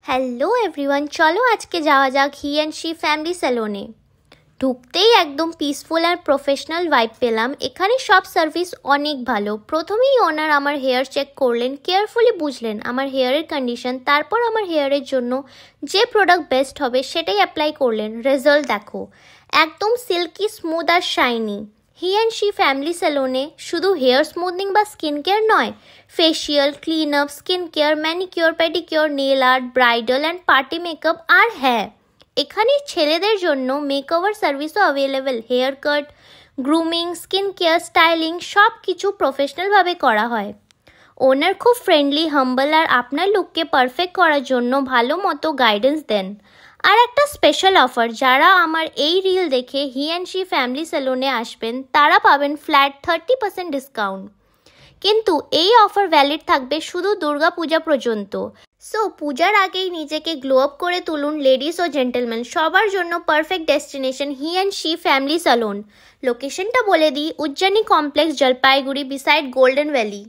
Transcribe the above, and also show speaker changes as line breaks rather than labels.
Hello everyone, চলো আজকে যাওয়া যাক হি অ্যান্ড শি ফ্যামিলি স্যালনে। ঢুকতেই একদম পিসফুল আর প্রফেশনাল ভাইব পেলাম। এখানে সব সার্ভিস অনেক ভালো। প্রথমেই ওনার আমার হেয়ার চেক করলেন, কেয়ারফুলি বুঝলেন আমার হেয়ারের কন্ডিশন, তারপর আমার হেয়ারের জন্য যে প্রোডাক্ট বেস্ট হবে সেটাই অ্যাপ্লাই করলেন। রেজাল্ট দেখো, একদম সিল্কি, স্মুথ আর shiny. He and she family স্যালনে শুধু হেয়ার স্মুথনিং বা স্কিন কেয়ার নয়, facial, clean up, skin care, manicure, pedicure, nail art, bridal and party makeup, আর হ্যাঁ, এখানে ছেলেদের জন্য মেকওভার সার্ভিসও available. Hair cut, grooming, skin care, styling সব কিছু প্রফেশনালভাবে করা হয়। ওনার খুব ফ্রেন্ডলি, হাম্বল আর আপনার লুককে পারফেক্ট করার জন্য ভালো মতো গাইডেন্স দেন। আর একটা স্পেশাল অফার, যারা আমার এই রিল দেখে হি অ্যান্ড শি ফ্যামিলি স্যালনে আসবেন তারা পাবেন ফ্ল্যাট 30% ডিসকাউন্ট। কিন্তু এই অফার ভ্যালিড থাকবে শুধু দুর্গা পূজা পর্যন্ত। সো পূজার আগেই নিজেকে গ্লো আপ করে তুলুন লেডিস ও জেন্টেলম্যান, সবার জন্য perfect destination he and she family salon. লোকেশনটা বলে দিই, Ujjayini complex, Jalpaiguri, beside golden valley.